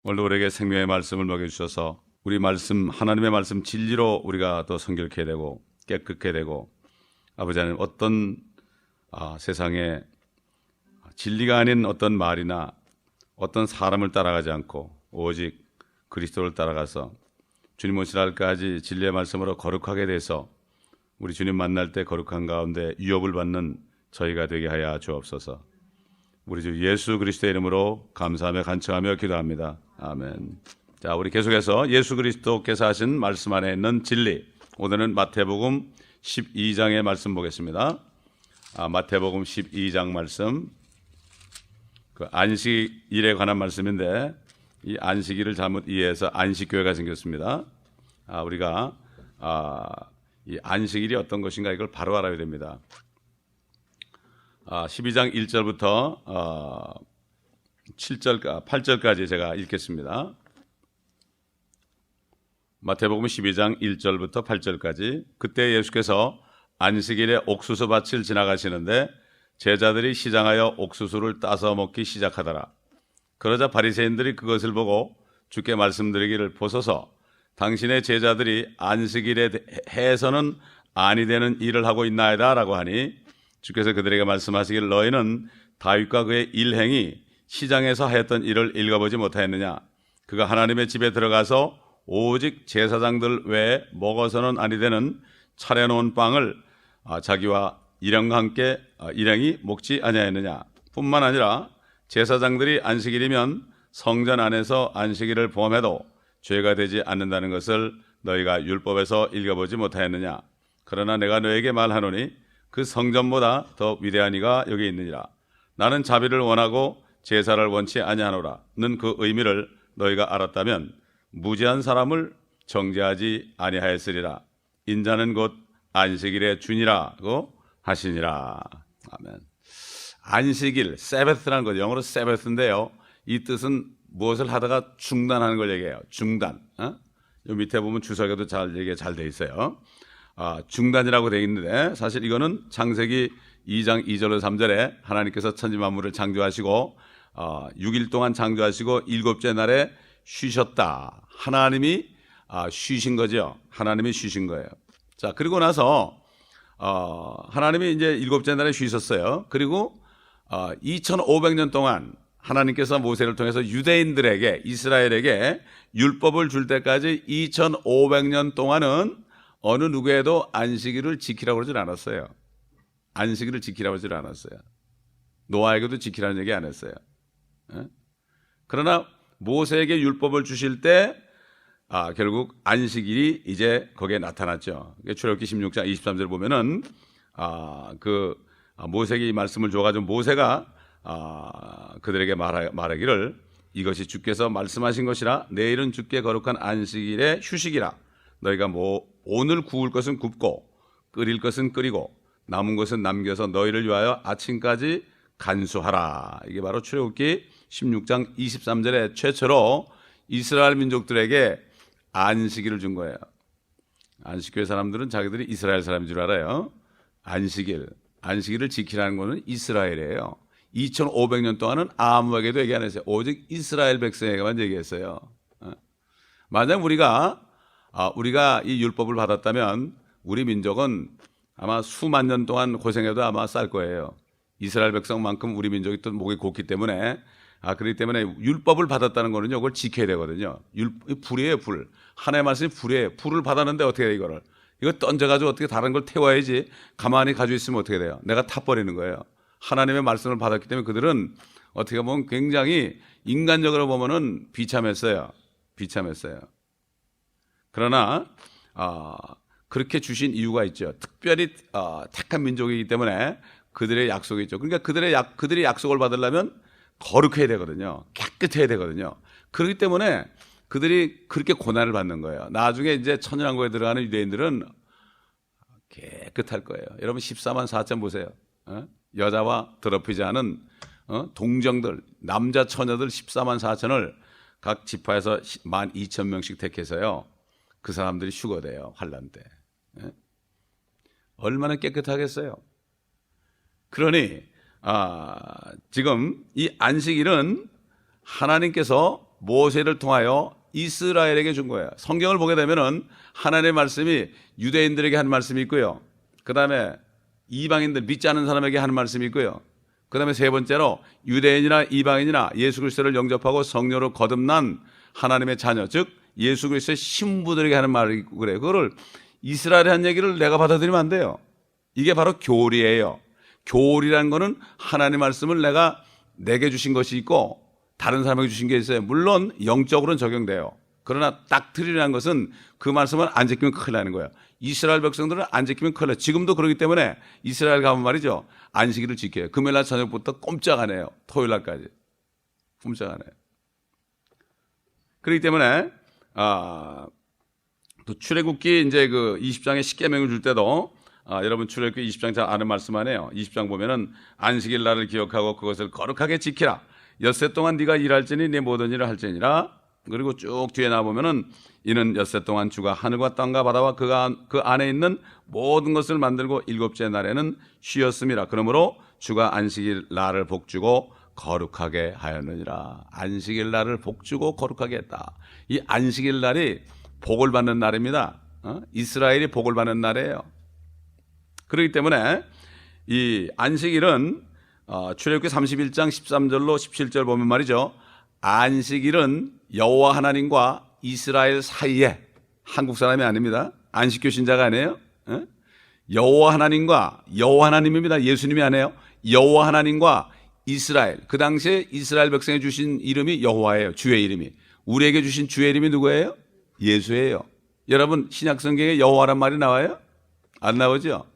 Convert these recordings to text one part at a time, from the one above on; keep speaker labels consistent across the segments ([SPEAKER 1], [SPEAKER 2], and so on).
[SPEAKER 1] 오늘도 우리에게 생명의 말씀을 먹여주셔서 우리 말씀, 하나님의 말씀 진리로 우리가 더 성결케 되고 깨끗게 되고, 아버지 하나님, 어떤 세상에 진리가 아닌 어떤 말이나 어떤 사람을 따라가지 않고 오직 그리스도를 따라가서 주님 오실 날까지 진리의 말씀으로 거룩하게 돼서 우리 주님 만날 때 거룩한 가운데 유업을 받는 저희가 되게 하여 주옵소서. 우리 주 예수 그리스도의 이름으로 감사하며 간청하며 기도합니다. 아멘. 자, 우리 계속해서 예수 그리스도께서 하신 말씀 안에 있는 진리, 오늘은 마태복음 12장의 말씀 보겠습니다. 마태복음 12장 말씀, 그 안식일에 관한 말씀인데, 이 안식일을 잘못 이해해서 안식교회가 생겼습니다. 우리가 이 안식일이 어떤 것인가 이걸 바로 알아야 됩니다. 12장 1절부터 8절까지 제가 읽겠습니다. 마태복음 12장 1절부터 8절까지. 그때 예수께서 안식일에 옥수수 밭을 지나가시는데 제자들이 시장하여 옥수수를 따서 먹기 시작하더라. 그러자 바리새인들이 그것을 보고 주께 말씀드리기를, 보소서, 당신의 제자들이 안식일에 해서는 아니 되는 일을 하고 있나이다 라고 하니, 주께서 그들에게 말씀하시기를, 너희는 다윗과 그의 일행이 시장에서 하였던 일을 읽어보지 못하였느냐? 그가 하나님의 집에 들어가서 오직 제사장들 외에 먹어서는 아니 되는 차려놓은 빵을 자기와 일행과 함께 일행이 먹지 아니하였느냐? 뿐만 아니라 제사장들이 안식일이면 성전 안에서 안식일을 범해도 죄가 되지 않는다는 것을 너희가 율법에서 읽어보지 못하였느냐? 그러나 내가 너에게 말하노니 그 성전보다 더 위대한 이가 여기 있느니라. 나는 자비를 원하고 제사를 원치 아니하노라 는 그 의미를 너희가 알았다면 무지한 사람을 정죄하지 아니하였으리라. 인자는 곧 안식일의 주니라고 하시니라. 아멘. 안식일, 세베스라는 거죠. 영어로 세베스인데요, 이 뜻은 무엇을 하다가 중단하는 걸 얘기해요. 중단. 요 밑에 보면 주석에도 잘 얘기가 잘 돼 있어요. 중단이라고 되어 있는데, 사실 이거는 창세기 2장 2절로 3절에 하나님께서 천지 만물을 창조하시고 6일 동안 창조하시고 일곱째 날에 쉬셨다. 하나님이 쉬신 거죠. 하나님이 쉬신 거예요. 자, 그리고 나서 하나님이 이제 일곱째 날에 쉬셨어요. 그리고 2500년 동안 하나님께서 모세를 통해서 유대인들에게, 이스라엘에게 율법을 줄 때까지 2500년 동안은 어느 누구에도 안식일을 지키라고 그러질 않았어요. 안식일을 지키라고 그러질 않았어요. 노아에게도 지키라는 얘기 안 했어요. 그러나 모세에게 율법을 주실 때 결국 안식일이 이제 거기에 나타났죠. 출애굽기 16장 23절 보면은 모세에게 이 말씀을 줘가지고 모세가 그들에게 말하기를, 이것이 주께서 말씀하신 것이라. 내일은 주께 거룩한 안식일의 휴식이라. 너희가 오늘 구울 것은 굽고 끓일 것은 끓이고 남은 것은 남겨서 너희를 위하여 아침까지 간수하라. 이게 바로 출애굽기 16장 23절에 최초로 이스라엘 민족들에게 안식일을 준 거예요. 안식교회 사람들은 자기들이 이스라엘 사람인 줄 알아요. 안식일을 지키라는 것은 이스라엘이에요. 2500년 동안은 아무에게도 얘기 안 했어요. 오직 이스라엘 백성에게만 얘기했어요. 만약 우리가 이 율법을 받았다면 우리 민족은 아마 수만 년 동안 고생해도 아마 쌀 거예요. 이스라엘 백성만큼 우리 민족이 또 목이 곱기 때문에, 그렇기 때문에 율법을 받았다는 거는요, 그걸 지켜야 되거든요. 불이에요, 불. 하나님의 말씀이 불이에요. 불을 받았는데 어떻게 해, 이거를. 이거 던져가지고 어떻게 다른 걸 태워야지. 가만히 가지고 있으면 어떻게 돼요? 내가 타버리는 거예요. 하나님의 말씀을 받았기 때문에 그들은 어떻게 보면 굉장히 인간적으로 보면은 비참했어요. 그러나 그렇게 주신 이유가 있죠. 특별히 택한 민족이기 때문에 그들의 약속이 있죠. 그러니까 그들이 약속을 받으려면 거룩해야 되거든요. 깨끗해야 되거든요. 그렇기 때문에 그들이 그렇게 고난을 받는 거예요. 나중에 이제 천연왕국에 들어가는 유대인들은 깨끗할 거예요. 여러분 14만 4천 보세요. 여자와 더럽히지 않은 동정들, 남자 처녀들 14만 4천을 각 지파에서 12,000명씩 택해서요, 그 사람들이 휴거돼요. 환란 때. 얼마나 깨끗하겠어요. 그러니 지금 이 안식일은 하나님께서 모세를 통하여 이스라엘에게 준 거예요. 성경을 보게 되면은 하나님의 말씀이 유대인들에게 한 말씀이 있고요. 그 다음에 이방인들 믿지 않는 사람에게 하는 말씀이 있고요. 그 다음에 세 번째로 유대인이나 이방인이나 예수 그리스도를 영접하고 성령으로 거듭난 하나님의 자녀, 즉 예수 그리스도의 신부들에게 하는 말이 그래요. 그거를 이스라엘에 한 얘기를 내가 받아들이면 안 돼요. 이게 바로 교리예요. 교리라는 거는 하나님의 말씀을 내게 주신 것이 있고 다른 사람에게 주신 게 있어요. 물론 영적으로는 적용돼요. 그러나 닥트리라는 것은 그 말씀을 안 지키면 큰일 나는 거예요. 이스라엘 백성들은 안 지키면 큰일 나요. 지금도 그렇기 때문에 이스라엘 가면 말이죠. 안식일을 지켜요. 금요일날 저녁부터 꼼짝 안 해요. 토요일날까지. 꼼짝 안 해요. 그렇기 때문에 또 출애굽기 이제 그 20장에 십계명을 줄 때도 여러분 출애굽기 20장 잘 아는 말씀 아니에요. 20장 보면은 안식일 날을 기억하고 그것을 거룩하게 지키라. 엿새 동안 네가 일할지니 네 모든 일을 할지니라. 그리고 쭉 뒤에 나보면은 이는 엿새 동안 주가 하늘과 땅과 바다와 그 안에 있는 모든 것을 만들고 일곱째 날에는 쉬었음이라. 그러므로 주가 안식일 날을 복주고 거룩하게 하였느니라. 안식일 날을 복주고 거룩하게 했다. 이 안식일 날이 복을 받는 날입니다. 이스라엘이 복을 받는 날이에요. 그렇기 때문에 이 안식일은 출애굽기 31장 13절로 17절 보면 말이죠. 안식일은 여호와 하나님과 이스라엘 사이에, 한국 사람이 아닙니다. 안식교 신자가 아니에요. 여호와 하나님과, 여호와 하나님입니다. 예수님이 아니에요. 여호와 하나님과 이스라엘, 그 당시에 이스라엘 백성에 주신 이름이 여호와예요. 주의 이름이. 우리에게 주신 주의 이름이 누구예요? 예수예요. 여러분 신약 성경에 여호와란 말이 나와요? 안 나오죠?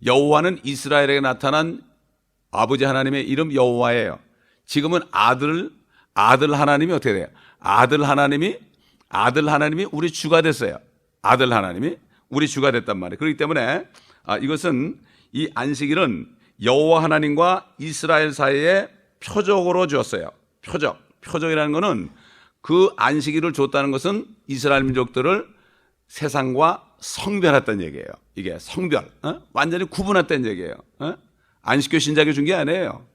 [SPEAKER 1] 여호와는 이스라엘에게 나타난 아버지 하나님의 이름 여호와예요. 지금은 아들 하나님이 어떻게 돼요? 아들 하나님이 우리 주가 됐어요. 아들 하나님이 우리 주가 됐단 말이에요. 그렇기 때문에 이것은 이 안식일은 여호와 하나님과 이스라엘 사이에 표적으로 주었어요. 표적이라는 것은 그 안식일을 줬다는 것은 이스라엘 민족들을 세상과 성별했다는 얘기예요. 이게 성별, 완전히 구분했다는 얘기예요. 안식교 신자에게 준 게 아니에요.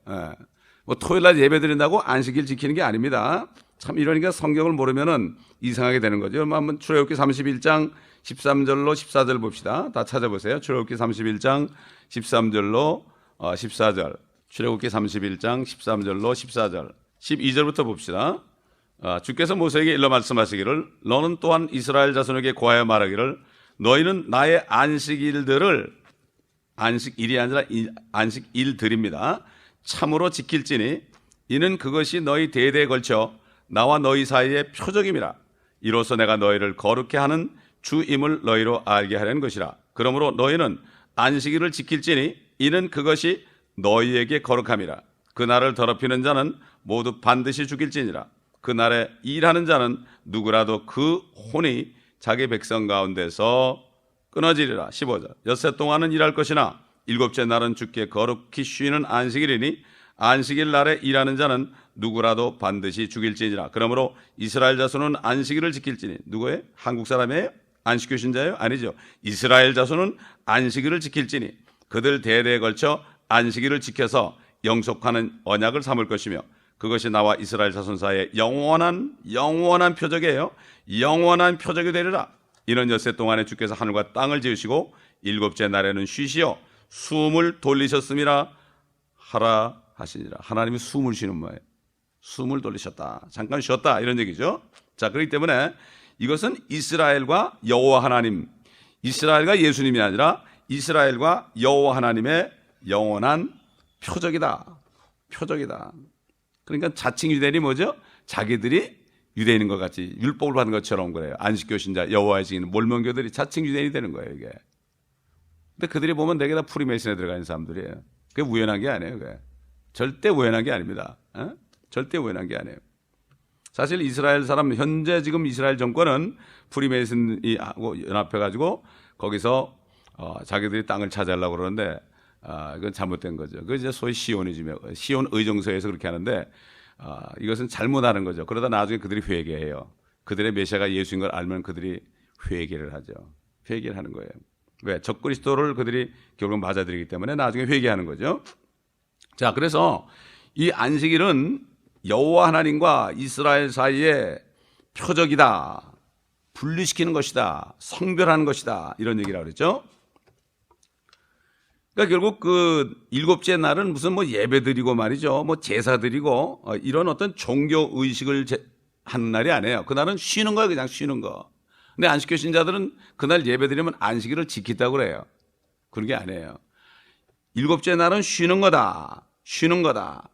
[SPEAKER 1] 뭐 토요일날 예배 드린다고 안식일 지키는 게 아닙니다. 참 이러니까 성경을 모르면은 이상하게 되는 거죠. 한번 출애굽기 31장 13절로 14절 봅시다. 다 찾아보세요. 출애굽기 31장 13절로 14절. 출애굽기 31장 13절로 14절. 12절부터 봅시다. 주께서 모세에게 일러 말씀하시기를 너는 또한 이스라엘 자손에게 고하여 말하기를 너희는 나의 안식일들을, 안식일이 아니라 안식일들입니다, 참으로 지킬지니 이는 그것이 너희 대대에 걸쳐 나와 너희 사이의 표적임이라. 이로써 내가 너희를 거룩해 하는 주임을 너희로 알게 하려는 것이라. 그러므로 너희는 안식일을 지킬지니 이는 그것이 너희에게 거룩함이라. 그날을 더럽히는 자는 모두 반드시 죽일지니라. 그날에 일하는 자는 누구라도 그 혼이 자기 백성 가운데서 끊어지리라. 15절. 엿새 동안은 일할 것이나 일곱째 날은 주께 거룩히 쉬는 안식일이니 안식일 날에 일하는 자는 누구라도 반드시 죽일지니라. 그러므로 이스라엘 자손은 안식일을 지킬지니. 누구예요? 한국 사람이에요? 안식교 신자예요? 아니죠. 이스라엘 자손은 안식일을 지킬지니 그들 대대에 걸쳐 안식일을 지켜서 영속하는 언약을 삼을 것이며 그것이 나와 이스라엘 자손 사이에 영원한 표적이에요. 영원한 표적이 되리라. 이는 엿새 동안에 주께서 하늘과 땅을 지으시고 일곱째 날에는 쉬시어 숨을 돌리셨음이라 하라 하시니라. 하나님이 숨을 쉬는 거예요. 숨을 돌리셨다. 잠깐 쉬었다. 이런 얘기죠. 자, 그렇기 때문에 이것은 이스라엘과 여호와 하나님, 이스라엘과 예수님이 아니라 이스라엘과 여호와 하나님의 영원한 표적이다. 그러니까 자칭 유대인이 뭐죠? 자기들이 유대인인 것 같이 율법을 받은 것처럼 그래요. 안식교 신자, 여호와의 증인, 몰몬교들이 자칭 유대인이 되는 거예요, 이게. 근데 그들이 보면 되게 다 프리메이슨에 들어가 있는 사람들이에요. 그게 우연한 게 아니에요, 그게. 절대 우연한 게 아닙니다. 절대 우연한 게 아니에요. 사실 이스라엘 사람, 현재 지금 이스라엘 정권은 프리메이슨이 하고 연합해가지고 거기서 자기들이 땅을 차지하려고 그러는데 이건 잘못된 거죠. 그게 이제 소위 시온이즘이에요. 시온 의정서에서 그렇게 하는데 이것은 잘못하는 거죠. 그러다 나중에 그들이 회개해요. 그들의 메시아가 예수인 걸 알면 그들이 회개를 하죠. 회개를 하는 거예요. 왜? 적그리스도를 그들이 결국 맞아들이기 때문에 나중에 회개하는 거죠. 자, 그래서 이 안식일은 여호와 하나님과 이스라엘 사이의 표적이다. 분리시키는 것이다. 성별하는 것이다. 이런 얘기라고 그랬죠. 그러니까 결국 그 일곱째 날은 무슨 뭐 예배 드리고 말이죠. 뭐 제사 드리고 이런 어떤 종교 의식을 하는 날이 아니에요. 그날은 쉬는 거예요. 그냥 쉬는 거. 근데 안식교 신자들은 그날 예배 드리면 안식일을 지킨다고 그래요. 그런 게 아니에요. 일곱째 날은 쉬는 거다. 쉬는 거다.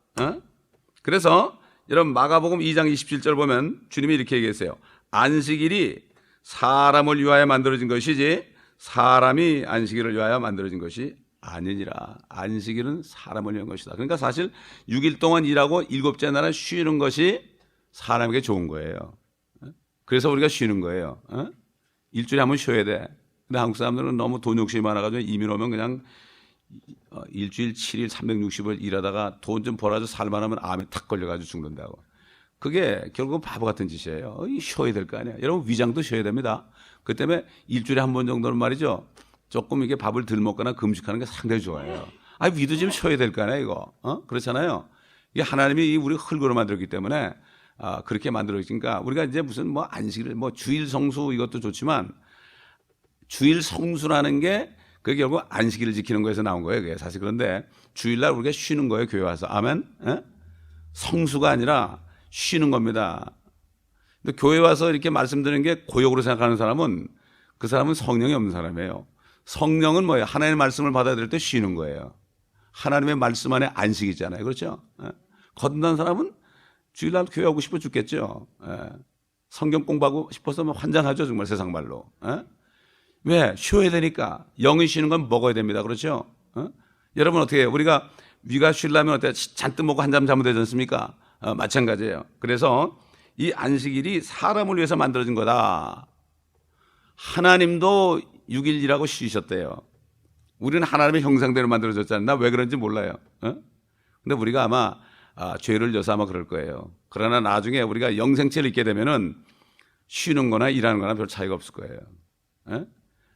[SPEAKER 1] 그래서 여러분 마가복음 2장 27절 보면 주님이 이렇게 얘기했어요. 안식일이 사람을 위하여 만들어진 것이지 사람이 안식일을 위하여 만들어진 것이 아니니라. 안식일은 사람을 위한 것이다. 그러니까 사실 6일 동안 일하고 일곱째 날은 쉬는 것이 사람에게 좋은 거예요. 그래서 우리가 쉬는 거예요. 일주일에 한 번 쉬어야 돼. 근데 한국 사람들은 너무 돈 욕심이 많아가지고 이민 오면 그냥 일주일 7일 360을 일하다가 돈 좀 벌어서 살만하면 암에 탁 걸려가지고 죽는다고. 그게 결국은 바보 같은 짓이에요. 쉬어야 될 거 아니야. 여러분 위장도 쉬어야 됩니다. 그 때문에 일주일에 한 번 정도는 말이죠. 조금 이게 밥을 덜 먹거나 금식하는 게 상당히 좋아요. 위도 좀 쉬어야 될 거 아니야 이거. 그렇잖아요. 이게 하나님이 우리 흙으로 만들었기 때문에 그렇게 만들어지니까 우리가 이제 무슨 뭐 안식일 뭐 주일 성수 이것도 좋지만 주일 성수라는 게 그게 결국 안식일을 지키는 거에서 나온 거예요. 그게 사실. 그런데 주일날 우리가 쉬는 거예요. 교회 와서. 아멘. 성수가 아니라 쉬는 겁니다. 근데 교회 와서 이렇게 말씀드리는 게 고역으로 생각하는 사람은 그 사람은 성령이 없는 사람이에요. 성령은 뭐예요? 하나님의 말씀을 받아들일 때 쉬는 거예요. 하나님의 말씀 안에 안식이 있잖아요. 그렇죠? 거듭난 사람은 주일날 교회 오고 싶어 죽겠죠. 성경 공부하고 싶어서 환장하죠. 정말 세상 말로. 왜? 쉬어야 되니까. 영이 쉬는 건 먹어야 됩니다. 그렇죠? 여러분 어떻게 해요? 우리가 위가 쉬려면 어때? 잔뜩 먹고 한잠 자면 되지 않습니까? 마찬가지예요. 그래서 이 안식일이 사람을 위해서 만들어진 거다. 하나님도 6일이라고 쉬셨대요. 우리는 하나님의 형상대로 만들어졌잖아요. 나 왜 그런지 몰라요. 근데 우리가 아마 죄를 져서 아마 그럴 거예요. 그러나 나중에 우리가 영생체를 잊게 되면은 쉬는 거나 일하는 거나 별 차이가 없을 거예요.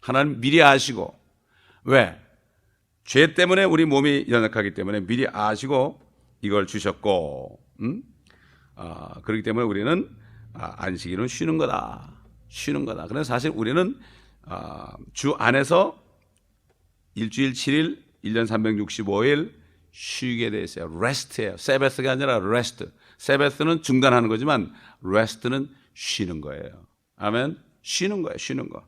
[SPEAKER 1] 하나님 미리 아시고, 왜? 죄 때문에 우리 몸이 연약하기 때문에 미리 아시고 이걸 주셨고, 그렇기 때문에 우리는 안식일은 쉬는 거다. 쉬는 거다. 그래서 사실 우리는 주 안에서 일주일 7일, 1년 365일 쉬게 돼 있어요. 레스트예요. 세베스가 아니라 레스트. 세베스는 중단하는 거지만 레스트는 쉬는 거예요. 아멘. 쉬는 거예요. 쉬는 거.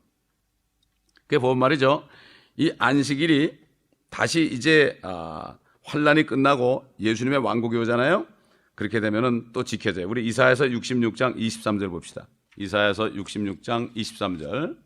[SPEAKER 1] 그게 보면 말이죠. 이 안식일이 다시 이제 환란이 끝나고 예수님의 왕국이 오잖아요. 그렇게 되면은 또 지켜져요. 우리 이사야서 66장 23절 봅시다. 이사야서 66장 23절.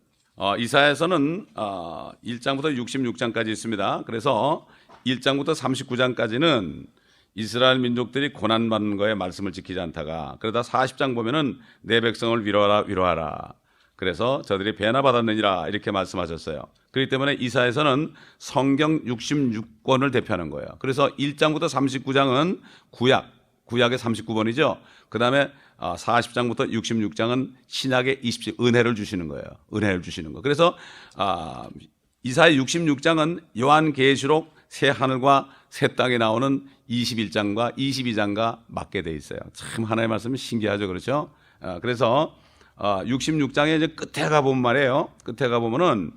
[SPEAKER 1] 이사야서는 1장부터 66장까지 있습니다. 그래서 1장부터 39장까지는 이스라엘 민족들이 고난받는 거에 말씀을 지키지 않다가 그러다 40장 보면은 내 백성을 위로하라 위로하라. 그래서 저들이 배나 받았느니라 이렇게 말씀하셨어요. 그렇기 때문에 이사야서는 성경 66권을 대표하는 거예요. 그래서 1장부터 39장은 구약의 39번이죠. 그 다음에 40장부터 66장은 신약의 20장 은혜를 주시는 거예요. 은혜를 주시는 거. 그래서 이사야 66장은 요한계시록 새 하늘과 새 땅에 나오는 21장과 22장과 맞게 돼 있어요. 참 하나님의 말씀이 신기하죠. 그렇죠? 그래서 66장에 이제 끝에 가보면 말이에요. 끝에 가보면은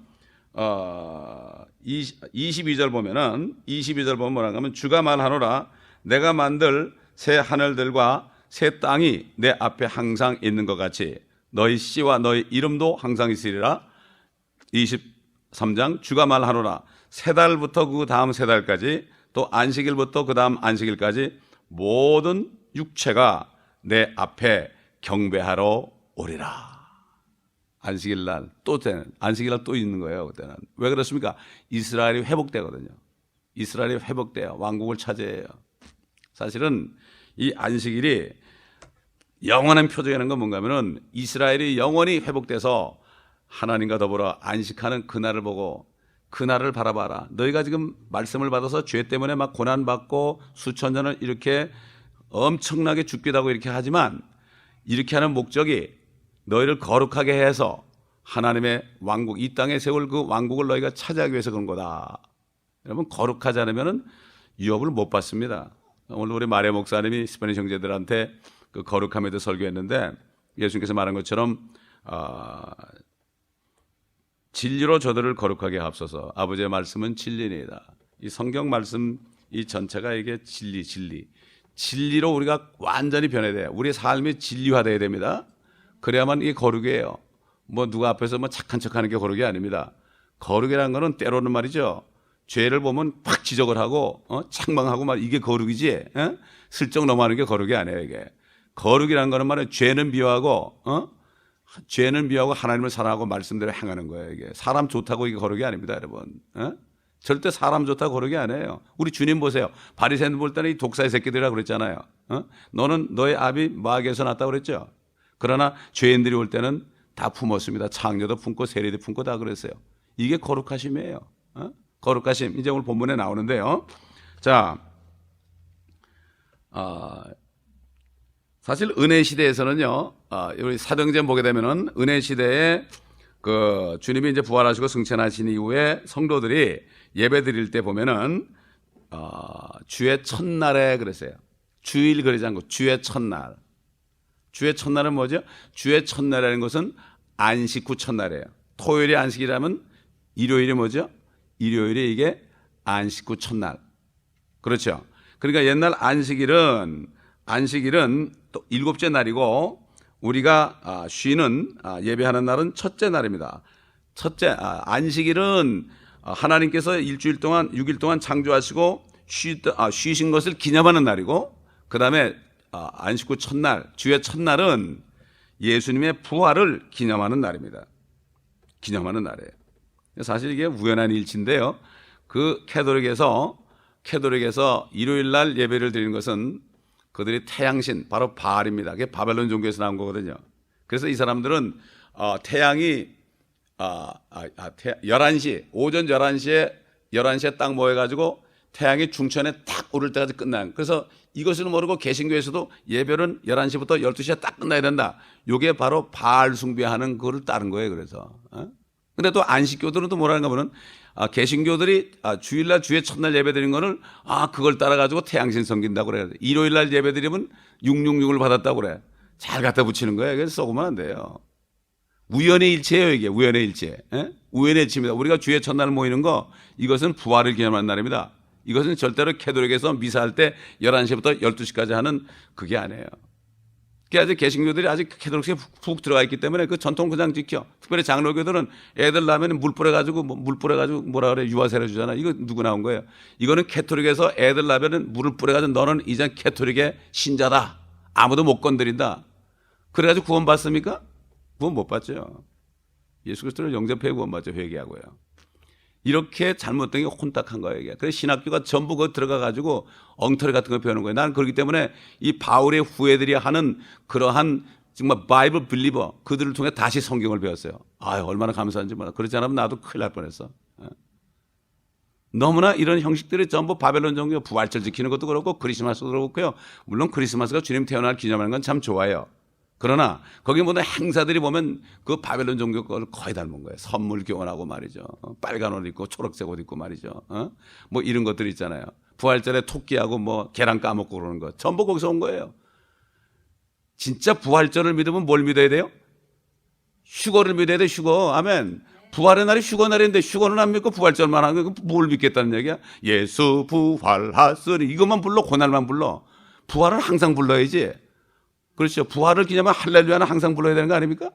[SPEAKER 1] 22절 보면은 22절 보면 뭐라고 하면 주가 말하노라 내가 만들 새 하늘들과 새 땅이 내 앞에 항상 있는 것 같이 너희 씨와 너희 이름도 항상 있으리라. 23장 주가 말하노라 세 달부터 그 다음 세 달까지 또 안식일부터 그 다음 안식일까지 모든 육체가 내 앞에 경배하러 오리라. 안식일날 안식일날 또 있는 거예요. 그때는 왜 그렇습니까? 이스라엘이 회복되거든요. 이스라엘이 회복돼요. 왕국을 차지해요. 사실은 이 안식일이 영원한 표적이라는 건 뭔가 하면은 이스라엘이 영원히 회복돼서 하나님과 더불어 안식하는 그날을 보고 그날을 바라봐라. 너희가 지금 말씀을 받아서 죄 때문에 막 고난받고 수천 년을 이렇게 엄청나게 죽기도 하고 이렇게 하지만 이렇게 하는 목적이 너희를 거룩하게 해서 하나님의 왕국, 이 땅에 세울 그 왕국을 너희가 차지하기 위해서 그런 거다. 여러분 거룩하지 않으면 유업을 못 받습니다. 오늘 우리 마리아 목사님이 스페니시 형제들한테 그 거룩함에 대해 설교했는데 예수님께서 말한 것처럼 진리로 저들을 거룩하게 하옵소서. 아버지의 말씀은 진리니이다. 이 성경 말씀 이 전체가 이게 진리로 우리가 완전히 변해야 돼요. 우리 삶이 진리화돼야 됩니다. 그래야만 이게 거룩이에요. 뭐 누가 앞에서 뭐 착한 척하는 게 거룩이 아닙니다. 거룩이라는 거는 때로는 말이죠. 죄를 보면 팍 지적을 하고 책망하고 말 이게 거룩이지. 슬쩍 넘어가는 게 거룩이 아니에요. 이게 거룩이라는 거는 말은 죄는 미워하고 하나님을 사랑하고 말씀대로 행하는 거예요. 이게 사람 좋다고 이게 거룩이 아닙니다, 여러분. 절대 사람 좋다고 거룩이 아니에요. 우리 주님 보세요. 바리새인들 볼 때는 이 독사의 새끼들이라고 그랬잖아요. 너는 너의 아비 마귀에서 났다고 그랬죠. 그러나 죄인들이 올 때는 다 품었습니다. 창녀도 품고 세리도 품고 다 그랬어요. 이게 거룩하심이에요. 거룩하심. 이제 오늘 본문에 나오는데요. 자, 사실 은혜 시대에서는요, 우리 사도행전 보게 되면은 은혜 시대에 그 주님이 이제 부활하시고 승천하신 이후에 성도들이 예배 드릴 때 보면은 주의 첫날에 그랬어요. 주일 그러지 않고 주의 첫날. 주의 첫날은 뭐죠? 주의 첫날이라는 것은 안식 후 첫날이에요. 토요일이 안식이라면 일요일이 뭐죠? 일요일이 이게 안식 후 첫날. 그렇죠. 그러니까 옛날 안식일은 또 일곱째 날이고 우리가 쉬는 예배하는 날은 첫째 날입니다. 안식일은 하나님께서 일주일 동안 6일 동안 창조하시고 쉬신 것을 기념하는 날이고 그 다음에 안식 후 첫날 주의 첫날은 예수님의 부활을 기념하는 날입니다. 기념하는 날이에요. 사실 이게 우연한 일치인데요. 그 캐톨릭에서 일요일 날 예배를 드리는 것은 그들이 태양신 바로 바알입니다. 그게 바벨론 종교에서 나온 거거든요. 그래서 이 사람들은 태양이 11시 오전 11시에 딱 모여가지고 태양이 중천에 딱 오를 때까지 끝나요. 그래서 이것을 모르고 개신교에서도 예배는 11시부터 12시에 딱 끝나야 된다. 이게 바로 바알 숭배하는 그거를 따른 거예요. 그래서 근데 또 안식교들은 또 뭐라는가 하면은 개신교들이 주일날 주의 첫날 예배드린 거를 그걸 따라가지고 태양신 섬긴다고 그래요. 일요일날 예배드리면 666을 받았다고 그래. 잘 갖다 붙이는 거예요. 그래서 썩으면 안 돼요. 우연의 일치예요. 이게 우연의 일치. 우연의 일치입니다. 우리가 주의 첫날 모이는 거 이것은 부활을 기념하는 날입니다. 이것은 절대로 캐톨릭에서 미사할 때 11시부터 12시까지 하는 그게 아니에요. 아직 개신교들이 아직 캐톨릭에 푹 들어가 있기 때문에 그 전통 그냥 지켜. 특별히 장로교들은 애들 나면 물 뿌려가지고 뭐라 그래 유아세례 주잖아. 이거 누구 나온 거예요? 이거는 캐톨릭에서 애들 나면은 물을 뿌려가지고 너는 이제 캐톨릭의 신자다. 아무도 못 건드린다. 그래가지고 구원 받습니까? 구원 못 받죠. 예수 그리스도를 영접해 구원 받죠. 회개하고요. 이렇게 잘못된 게 혼탁한 거예요. 이게. 그래서 신학교가 전부 그 들어가가지고 엉터리 같은 거 배우는 거예요. 나는 그렇기 때문에 이 바울의 후예들이 하는 그러한 정말 바이블 빌리버 그들을 통해 다시 성경을 배웠어요. 얼마나 감사한지 몰라. 그렇지 않으면 나도 큰일 날 뻔했어. 너무나 이런 형식들이 전부 바벨론 종교 부활절 지키는 것도 그렇고 크리스마스도 그렇고요. 물론 크리스마스가 주님 태어날 기념하는 건 참 좋아요. 그러나 거기 모든 행사들이 보면 그 바벨론 종교 걸 거의 닮은 거예요. 선물 교환하고 말이죠. 빨간 옷 입고 초록색 옷 입고 말이죠. 뭐 이런 것들 있잖아요. 부활절에 토끼하고 뭐 계란 까먹고 그러는 거 전부 거기서 온 거예요. 진짜 부활절을 믿으면 뭘 믿어야 돼요? 휴거를 믿어야 돼. 휴거. 아멘. 부활의 날이 휴거 날인데 휴거는 안 믿고 부활절만 하는 거 뭘 믿겠다는 얘기야? 예수 부활하시니 이것만 불러. 그날만 불러. 부활은 항상 불러야지. 그렇죠. 부활을 기념하면 할렐루야는 항상 불러야 되는 거 아닙니까?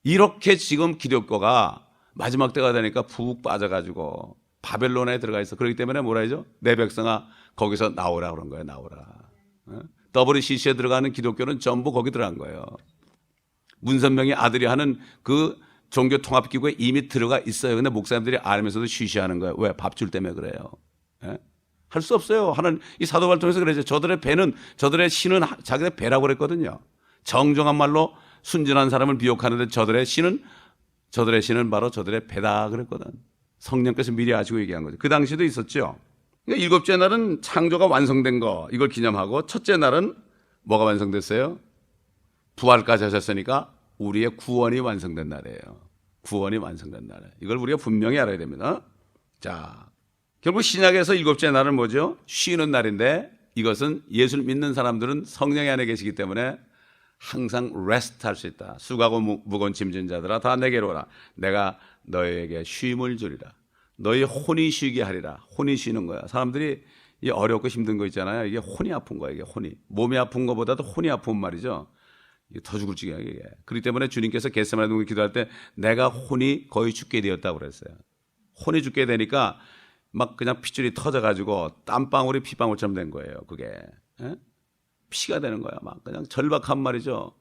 [SPEAKER 1] 이렇게 지금 기독교가 마지막 때가 되니까 푹 빠져가지고 바벨론에 들어가 있어. 그렇기 때문에 뭐라 하죠? 내 백성아 거기서 나오라 그런 거예요. 나오라. WCC에 들어가는 기독교는 전부 거기 들어간 거예요. 문선명의 아들이 하는 그 종교통합기구에 이미 들어가 있어요. 근데 목사님들이 알면서도 쉬쉬하는 거예요. 왜? 밥줄 때문에 그래요. 할 수 없어요. 하는 이 사도바울 통해서 그러죠. 저들의 신은 자기네 배라고 그랬거든요. 정정한 말로 순진한 사람을 비욕하는데 저들의 신은 바로 저들의 배다 그랬거든. 성령께서 미리 아시고 얘기한 거죠. 그 당시도 있었죠. 그러니까 일곱째 날은 창조가 완성된 거 이걸 기념하고 첫째 날은 뭐가 완성됐어요? 부활까지 하셨으니까 우리의 구원이 완성된 날이에요. 구원이 완성된 날이에요. 이걸 우리가 분명히 알아야 됩니다. 자. 결국 신약에서 일곱째 날은 뭐죠? 쉬는 날인데 이것은 예수를 믿는 사람들은 성령이 안에 계시기 때문에 항상 레스트 할 수 있다. 수고하고 무거운 짐진 자들아 다 내게로 오라. 내가 너희에게 쉼을 주리라. 너희 혼이 쉬게 하리라. 혼이 쉬는 거야. 사람들이 이 어렵고 힘든 거 있잖아요. 이게 혼이 아픈 거야. 이게 혼이. 몸이 아픈 것보다도 혼이 아픈 말이죠. 이게 더 죽을 지경이야. 이게. 그렇기 때문에 주님께서 겟세마네 동굴 기도할 때 내가 혼이 거의 죽게 되었다고 그랬어요. 혼이 죽게 되니까 막 그냥 핏줄이 터져가지고 땀방울이 피방울처럼 된 거예요. 그게. 에? 피가 되는 거야. 막 그냥 절박한 말이죠.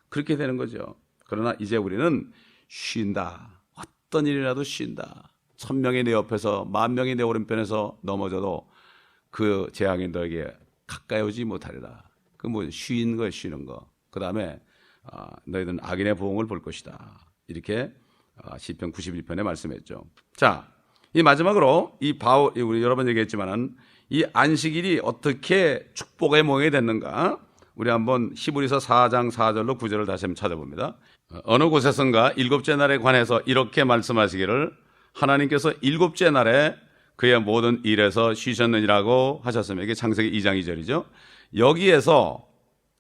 [SPEAKER 1] 그렇게 되는 거죠. 그러나 이제 우리는 쉰다. 어떤 일이라도 쉰다. 1000명이 내 옆에서 10,000명이 내 오른편에서 넘어져도 그 재앙이 너에게 가까이 오지 못하리라. 그 뭐 쉬는 거예요. 쉬는 거. 그 다음에 너희들은 악인의 보응을 볼 것이다. 이렇게 시편 91편에 말씀했죠. 자, 이 마지막으로 이 바울 우리 여러 번 얘기했지만은 이 안식일이 어떻게 축복의 모형이 됐는가? 우리 한번 히브리서 4장 4절로 9절을 다시 한번 찾아봅니다. 어느 곳에선가 일곱째 날에 관해서 이렇게 말씀하시기를 하나님께서 일곱째 날에 그의 모든 일에서 쉬셨느니라고 하셨으며 이게 창세기 2장 2절이죠.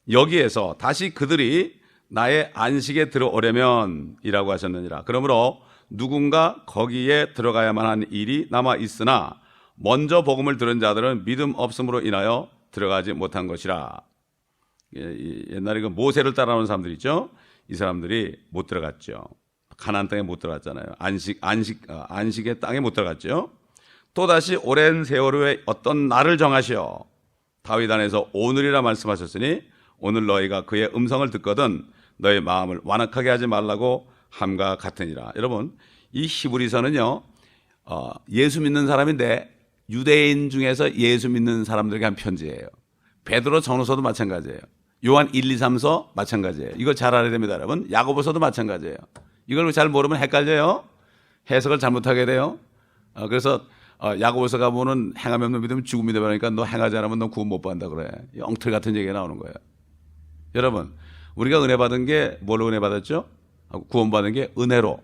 [SPEAKER 1] 여기에서 다시 그들이 나의 안식에 들어오려면 이라고 하셨느니라. 그러므로 누군가 거기에 들어가야만 한 일이 남아 있으나 먼저 복음을 들은 자들은 믿음 없음으로 인하여 들어가지 못한 것이라. 옛날에 그 모세를 따라오는 사람들 있죠. 이 사람들이 못 들어갔죠. 가나안 땅에 못 들어갔잖아요. 안식의 땅에 못 들어갔죠. 또다시 오랜 세월 후에 어떤 날을 정하시어 다윗 안에서 오늘이라 말씀하셨으니 오늘 너희가 그의 음성을 듣거든 너희 마음을 완악하게 하지 말라고 함과 같으니라. 여러분, 이 히브리서는요, 예수 믿는 사람인데 유대인 중에서 예수 믿는 사람들에게 한 편지예요. 베드로 전후서도 마찬가지예요. 요한 1, 2, 3서 마찬가지예요. 이걸 잘 알아야 됩니다, 여러분. 야고보서도 마찬가지예요. 이걸 잘 모르면 헷갈려요. 해석을 잘못하게 돼요. 그래서 야고보서 가보면 행함이 없는 믿으면 죽음이 되버리니까 너 행하지 않으면 너 구원 못 받는다 그래. 엉터리 같은 얘기가 나오는 거예요. 여러분, 우리가 은혜 받은 게 뭘로 은혜 받았죠? 구원 받은 게 은혜로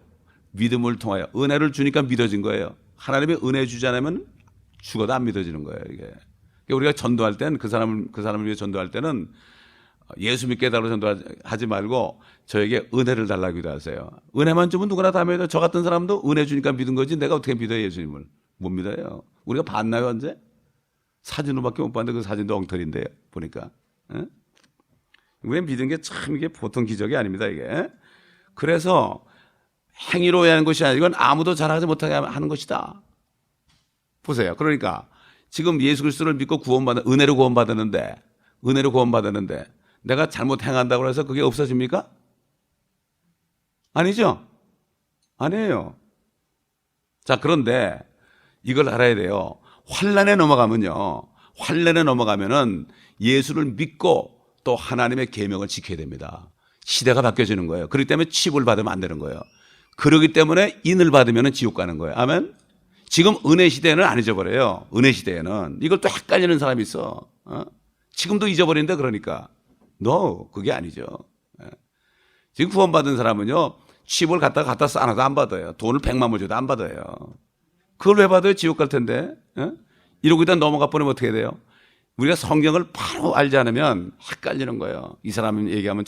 [SPEAKER 1] 믿음을 통하여 은혜를 주니까 믿어진 거예요. 하나님이 은혜 주지 않으면 죽어도 안 믿어지는 거예요. 이게 그러니까 우리가 전도할 때는 그 사람을 위해 전도할 때는 예수 믿게 해달라고 전도하지 말고 저에게 은혜를 달라고 기도하세요. 은혜만 주면 누구나 다 믿어요. 저 같은 사람도 은혜 주니까 믿은 거지 내가 어떻게 믿어요? 예수님을 못 믿어요. 우리가 봤나요 언제? 사진으로밖에 못 봤는데 그 사진도 엉터리인데요. 보니까 우리가 믿은 게 참 이게 보통 기적이 아닙니다. 이게 그래서 행위로 하는 것이 아니라 이건 아무도 잘하지 못하게 하는 것이다. 보세요. 그러니까 지금 예수 그리스도를 믿고 은혜로 구원받았는데 내가 잘못 행한다고 해서 그게 없어집니까? 아니죠? 아니에요. 자, 그런데 이걸 알아야 돼요. 환난에 넘어가면은 예수를 믿고 또 하나님의 계명을 지켜야 됩니다. 시대가 바뀌어지는 거예요. 그렇기 때문에 칩을 받으면 안 되는 거예요. 그렇기 때문에 인을 받으면 지옥 가는 거예요. 아멘? 지금 은혜 시대는 안 잊어버려요. 은혜 시대에는. 이걸 또 헷갈리는 사람이 있어. 지금도 잊어버린다 그러니까. No, 그게 아니죠. 지금 구원받은 사람은요, 칩을 갖다 쌓아놔도 안 받아요. 돈을 100만 원 줘도 안 받아요. 그걸 왜 받아요? 지옥 갈 텐데. 이러고 있다 넘어가 버리면 어떻게 돼요? 우리가 성경을 바로 알지 않으면 헷갈리는 거예요. 이 사람 얘기하면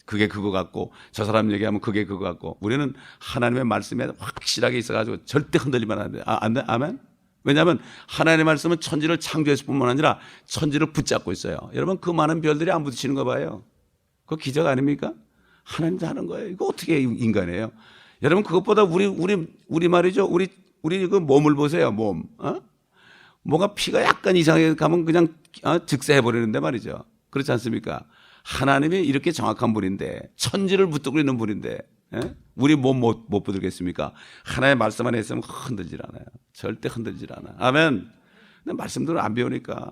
[SPEAKER 1] 그게 그거 같고 저 사람 얘기하면 그게 그거 같고 우리는 하나님의 말씀에 확실하게 있어가지고 절대 흔들리면 안 돼. 안 돼? 아멘? 왜냐하면 하나님의 말씀은 천지를 창조했을 뿐만 아니라 천지를 붙잡고 있어요. 여러분 그 많은 별들이 안 부딪히는 거 봐요. 그거 기적 아닙니까? 하나님도 하는 거예요. 이거 어떻게 인간이에요? 여러분 그것보다 우리 말이죠. 우리 그 몸을 보세요. 몸. 뭐가 피가 약간 이상하게 가면 그냥 즉사해버리는데 말이죠. 그렇지 않습니까? 하나님이 이렇게 정확한 분인데 천지를 붙들고 있는 분인데 우리 몸 못 붙들겠습니까? 하나님의 말씀 안에 있으면 흔들질 않아요. 절대 흔들질 않아. 아멘. 근데 말씀들을 안 배우니까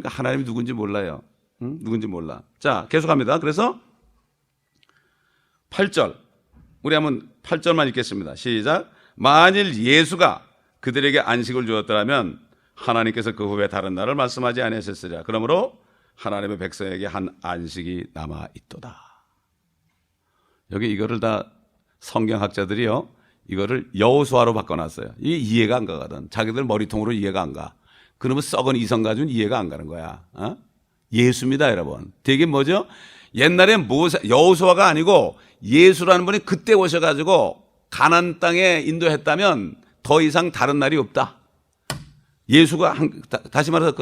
[SPEAKER 1] 하나님이 누군지 몰라요. 누군지 몰라. 자, 계속합니다. 그래서 8절 우리 한번 8절만 읽겠습니다. 시작. 만일 예수가 그들에게 안식을 주었더라면 하나님께서 그 후에 다른 날을 말씀하지 아니하셨으리라. 그러므로 하나님의 백성에게 한 안식이 남아 있도다. 여기 이거를 다 성경학자들이요 이거를 여호수아로 바꿔놨어요. 이게 이해가 안 가거든. 자기들 머리통으로 이해가 안 가. 그러면 썩은 이성 가지고는 이해가 안 가는 거야. 예수입니다, 여러분. 되게 뭐죠? 옛날에 여호수아가 아니고 예수라는 분이 그때 오셔가지고 가나안 땅에 인도했다면 더 이상 다른 날이 없다. 예수가 다시 말해서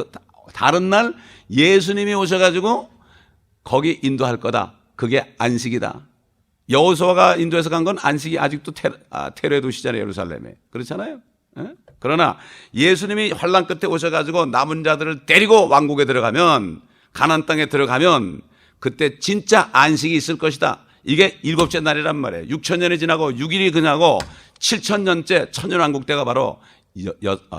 [SPEAKER 1] 다른 날 예수님이 오셔가지고 거기 인도할 거다. 그게 안식이다. 여호수아가 인도에서 간 건 안식이 아직도 테러의 도시잖아요, 예루살렘에. 그렇잖아요. 그러나 예수님이 환난 끝에 오셔가지고 남은 자들을 데리고 왕국에 들어가면, 가나안 땅에 들어가면 그때 진짜 안식이 있을 것이다. 이게 일곱째 날이란 말이에요. 6,000년이 지나고 6일이 지나고 7,000년째 천년왕국 때가 바로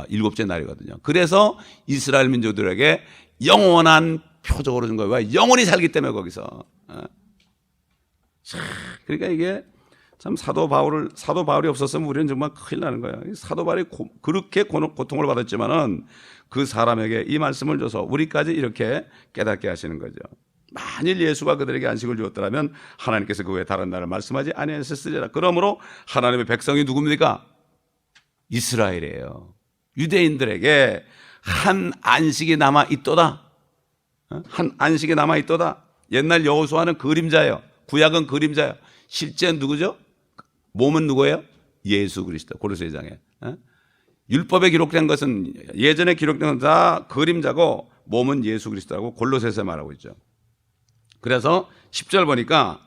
[SPEAKER 1] 일곱째 날이거든요. 그래서 이스라엘 민족들에게 영원한 표적으로 준 거예요. 왜? 영원히 살기 때문에 거기서. 그러니까 이게 참 사도 바울이 없었으면 우리는 정말 큰일 나는 거예요. 사도 바울이 그렇게 고통을 받았지만은 그 사람에게 이 말씀을 줘서 우리까지 이렇게 깨닫게 하시는 거죠. 만일 예수가 그들에게 안식을 주었더라면 하나님께서 그 외에 다른 나라를 말씀하지 아니하셨으리라. 그러므로 하나님의 백성이 누굽니까? 이스라엘이에요. 유대인들에게 한 안식이 남아 있도다. 한 안식이 남아 있도다. 옛날 여호수아는 그림자예요. 구약은 그림자예요. 실제 누구죠? 몸은 누구예요? 예수 그리스도. 고린도서 2장에. 율법에 기록된 것은, 예전에 기록된 건 다 그림자고 몸은 예수 그리스도라고 골로새서 말하고 있죠. 그래서 10절 보니까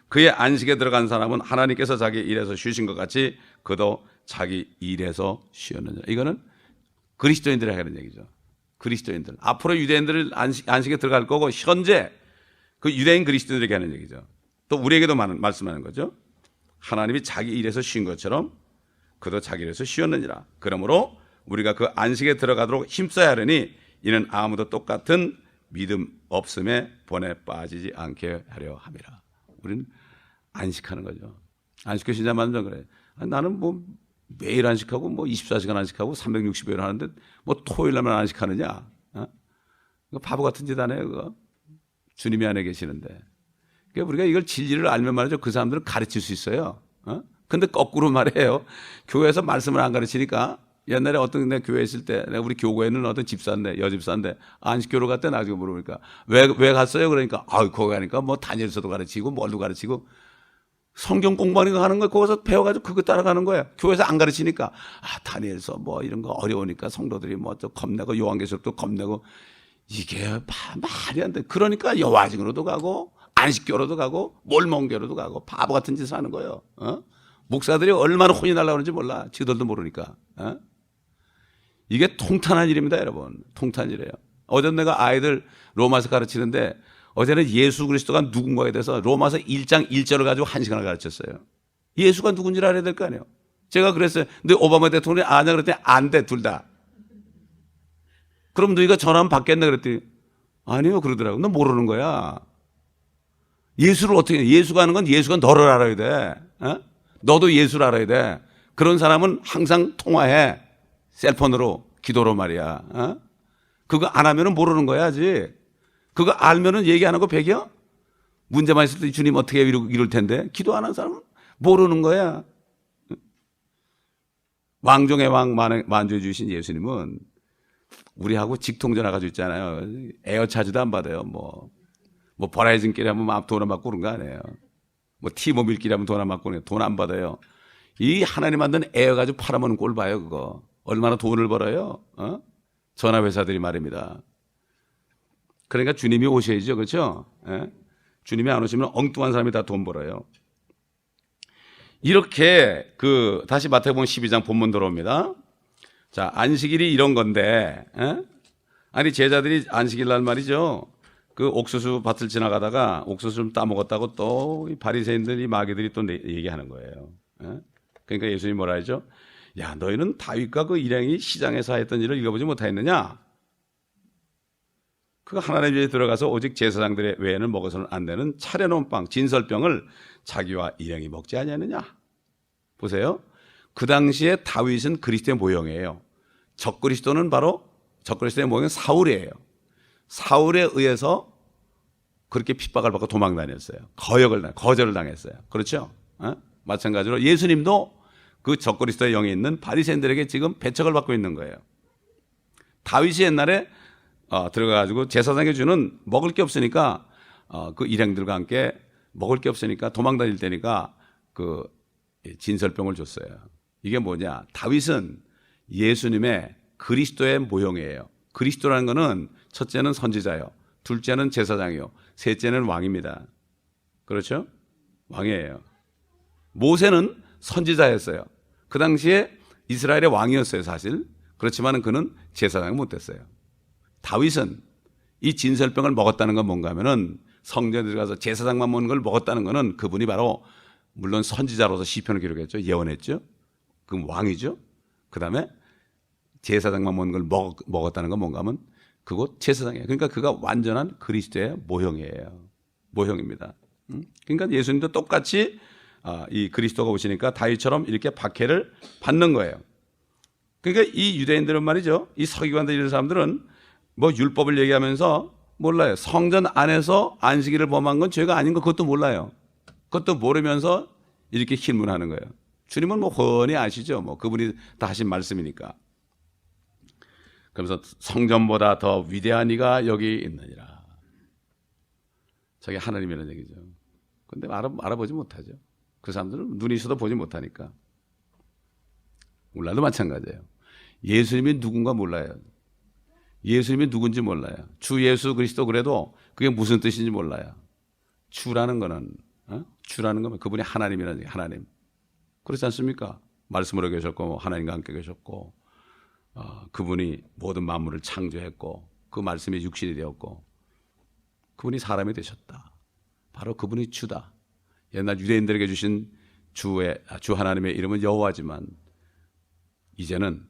[SPEAKER 1] 그의 안식에 들어간 사람은 하나님께서 자기 일에서 쉬신 것 같이 그도 자기 일에서 쉬었느니라. 이거는 그리스도인들이 하는 얘기죠. 그리스도인들. 앞으로 유대인들 안식에 들어갈 거고, 현재 그 유대인 그리스도인들에게 하는 얘기죠. 또 우리에게도 말씀하는 거죠. 하나님이 자기 일에서 쉰 것처럼 그도 자기 일에서 쉬었느니라. 그러므로 우리가 그 안식에 들어가도록 힘써야 하려니 이는 아무도 똑같은 믿음 없음에 본에 빠지지 않게 하려 함이라. 우리는 안식하는 거죠. 안식교 신자만은 그래. 나는 뭐 매일 안식하고 뭐 24시간 안식하고 360일 하는데 뭐 토요일 날만 안식하느냐? 바보 같은 짓 안 해요, 그거. 주님이 안에 계시는데. 그러니까 우리가 이걸 진리를 알면 말이죠. 그 사람들은 가르칠 수 있어요. 근데 거꾸로 말해요. 교회에서 말씀을 안 가르치니까, 옛날에 어떤 내 교회에 있을 때, 내가 우리 교구에는 어떤 집사인데, 여집사인데, 안식교로 갔대. 나중에 물어보니까. 왜 갔어요? 그러니까, 거기 가니까 뭐 다니엘서도 가르치고, 뭘도 가르치고, 성경 공부하는 거 하는 거 거기서 배워가지고 그거 따라가는 거예요. 교회에서 안 가르치니까, 다니엘서 뭐 이런 거 어려우니까 성도들이 뭐 또 겁내고, 요한계시록도 겁내고, 이게 말이 안 돼. 그러니까 여호와증으로도 가고, 안식교로도 가고, 몰몬교로도 가고, 바보 같은 짓을 하는 거예요. 목사들이 얼마나 혼이 날라고 그러는지 몰라. 지들도 모르니까. 이게 통탄한 일입니다, 여러분. 통탄이래요. 어제 내가 아이들 로마서 가르치는데, 어제는 예수 그리스도가 누군가에 대해서 로마서 1장 1절을 가지고 1시간을 가르쳤어요. 예수가 누군지를 알아야 될 거 아니에요. 제가 그랬어요. 근데 오바마 대통령이 아냐 그랬더니 안 돼, 둘 다. 그럼 너희가 전화하면 받겠네 그랬더니 아니요 그러더라고. 너 모르는 거야. 예수를 어떻게 해? 예수가 하는 건 예수가 너를 알아야 돼. 너도 예수를 알아야 돼. 그런 사람은 항상 통화해. 셀폰으로, 기도로 말이야. 그거 안 하면은 모르는 거야, 아직. 그거 알면은 얘기 안 하고 배겨? 문제만 있을 때 주님 어떻게 이럴 텐데? 기도 안 한 사람은 모르는 거야. 왕중의 왕 만주해 주신 예수님은 우리하고 직통전화 가지고 있잖아요. 에어차지도 안 받아요. 뭐 버라이즌끼리 하면 돈 안 받고 그런 거 아니에요. 뭐 티모빌끼리 하면 돈 안 받고 돈 안 받아요. 이 하나님 만든 에어 가지고 팔아먹는 꼴 봐요, 그거. 얼마나 돈을 벌어요? 전화회사들이 말입니다. 그러니까 주님이 오셔야죠. 그렇죠? 주님이 안 오시면 엉뚱한 사람이 다 돈 벌어요. 이렇게 다시 마태복음 12장 본문 들어옵니다. 자, 안식일이 이런 건데, 아니 제자들이 안식일 날 말이죠. 그 옥수수 밭을 지나가다가 옥수수 좀 따먹었다고 또 이 바리새인들이 마귀들이 또 얘기하는 거예요. 그러니까 예수님이 뭐라 하죠? 야, 너희는 다윗과 그 일행이 시장에서 했던 일을 읽어보지 못하였느냐? 그 하나님 집에 들어가서 오직 제사장들의 외에는 먹어서는 안 되는 차려놓은 빵, 진설병을 자기와 일행이 먹지 아니하느냐? 보세요. 그 당시에 다윗은 그리스도의 모형이에요. 적그리스도는 바로 적그리스도의 모형은 사울이에요. 사울에 의해서 그렇게 핍박을 받고 도망 다녔어요. 거절을 당했어요. 그렇죠? 마찬가지로 예수님도 그 적그리스도의 영이 있는 바리새인들에게 지금 배척을 받고 있는 거예요. 다윗이 옛날에 들어가가지고 제사장에 주는 먹을 게 없으니까 그 일행들과 함께 먹을 게 없으니까 도망 다닐 때니까 그 진설병을 줬어요. 이게 뭐냐? 다윗은 예수님의 그리스도의 모형이에요. 그리스도라는 것은 첫째는 선지자요, 둘째는 제사장이요, 셋째는 왕입니다. 그렇죠? 왕이에요. 모세는 선지자였어요. 그 당시에 이스라엘의 왕이었어요, 사실. 그렇지만 그는 제사장이 못 됐어요. 다윗은 이 진설병을 먹었다는 건 뭔가 하면은 성전에 들어가서 제사장만 먹는 걸 먹었다는 것은 그분이 바로 물론 선지자로서 시편을 기록했죠. 예언했죠. 그럼 왕이죠. 그 다음에 제사장만 먹는 걸 먹었다는 건 뭔가 하면 그곳 제사장이에요. 그러니까 그가 완전한 그리스도의 모형이에요. 모형입니다. 그러니까 예수님도 똑같이 이 그리스도가 오시니까 다윗처럼 이렇게 박해를 받는 거예요. 그러니까 이 유대인들은 말이죠. 이 서기관들 이런 사람들은 뭐 율법을 얘기하면서 몰라요. 성전 안에서 안식일을 범한 건 죄가 아닌 거 그것도 몰라요. 그것도 모르면서 이렇게 힐문하는 거예요. 주님은 뭐 훤히 아시죠. 뭐 그분이 다 하신 말씀이니까. 그러면서 성전보다 더 위대한 이가 여기 있느니라. 저게 하나님이라는 얘기죠. 그런데 알아보지 못하죠. 그 사람들은 눈이 있어도 보지 못하니까. 우리나라도 마찬가지예요. 예수님이 누군가 몰라요. 예수님이 누군지 몰라요. 주 예수 그리스도 그래도 그게 무슨 뜻인지 몰라요. 주라는 거는 주라는 거면 그분이 하나님이라는 얘기, 하나님. 그렇지 않습니까? 말씀으로 계셨고 하나님과 함께 계셨고 그분이 모든 만물을 창조했고 그 말씀이 육신이 되었고 그분이 사람이 되셨다. 바로 그분이 주다. 옛날 유대인들에게 주신 주 하나님의 이름은 여호와지만 이제는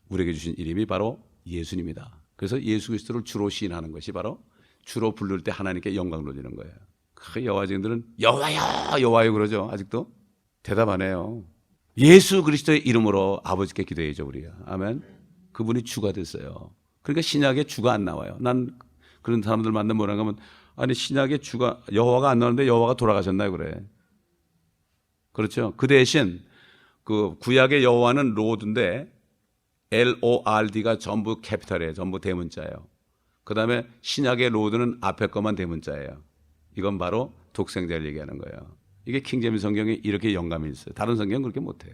[SPEAKER 1] 우리에게 주신 이름이 바로 예수님이다. 그래서 예수 그리스도를 주로 시인하는 것이 바로 주로 부를 때 하나님께 영광 돌리는 거예요. 그 여호와쟁이들은 여호와여 여호와여 그러죠. 아직도 대답 안 해요. 예수 그리스도의 이름으로 아버지께 기도해야죠 우리가. 아멘. 그분이 주가 됐어요. 그러니까 신약에 주가 안 나와요. 난 그런 사람들 만나면 뭐라고 하면 아니 신약에 주가 여호와가 안 나오는데 여호와가 돌아가셨나요 그래. 그렇죠. 그 대신 그 구약의 여호와는 로드인데 LORD가 전부 캐피탈이에요. 전부 대문자예요. 그 다음에 신약의 로드는 앞에 것만 대문자예요. 이건 바로 독생자를 얘기하는 거예요. 이게 킹제임스 성경이 이렇게 영감이 있어요. 다른 성경은 그렇게 못해요.